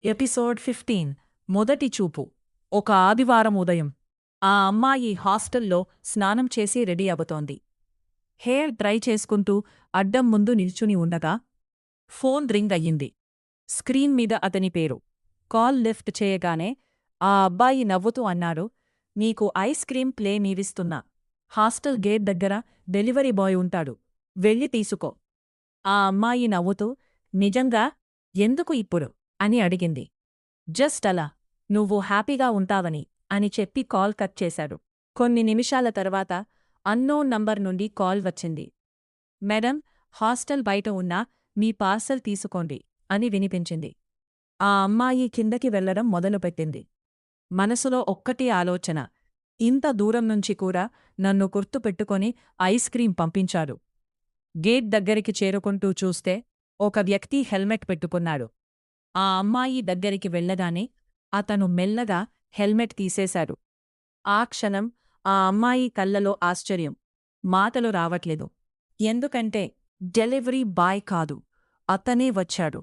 Episode 15 మొదటి చూపు. ఒక ఆదివారం ఉదయం ఆ అమ్మాయి హాస్టల్లో స్నానం చేసి రెడీ అవుతోంది. హెయిర్ డ్రై చేసుకుంటూ అద్దం ముందు నిల్చుని ఉండగా ఫోన్ రింగ్ అయ్యింది. స్క్రీన్ మీద అతని పేరు. కాల్ లిఫ్ట్ చేయగానే ఆ అబ్బాయి నవ్వుతూ అన్నాడు, నీకు ఐస్ క్రీం ప్లే నీవిస్తున్నా. హాస్టల్ గేట్ దగ్గర డెలివరీ బాయ్ ఉంటాడు. వెళ్ళి తీసుకో. ఆ అమ్మాయి నవ్వుతూ, నిజంగా? ఎందుకు ఇప్పుడు? అని అడిగింది. జస్ట్ అలా, నువ్వు హ్యాపీగా ఉంటావని అని చెప్పి కాల్ కట్ చేశాడు. కొన్ని నిమిషాల తర్వాత అన్నోన్ నంబర్ నుండి కాల్ వచ్చింది. మేడం, హాస్టల్ బయట ఉన్నా మీ పార్సల్ తీసుకోండి అని వినిపించింది. ఆ అమ్మాయి కిందకి వెళ్లడం మొదలుపెట్టింది. మనసులో ఒక్కటి ఆలోచన, ఇంత దూరం నుంచి కూడా నన్ను గుర్తుపెట్టుకొని ఐస్ క్రీం పంపించాడు. గేట్ దగ్గరికి చేరుకుంటూ చూస్తే ఒక వ్యక్తి హెల్మెట్ పెట్టుకున్నాడు. ఆ అమ్మాయి దగ్గరికి వెళ్ళగానే అతను మెల్లగా హెల్మెట్ తీసేశాడు. ఆ క్షణం ఆ అమ్మాయి కళ్ళలో ఆశ్చర్యం. మాటలు రావట్లేదు. ఎందుకంటే డెలివరీ బాయ్ కాదు, అతనే వచ్చాడు.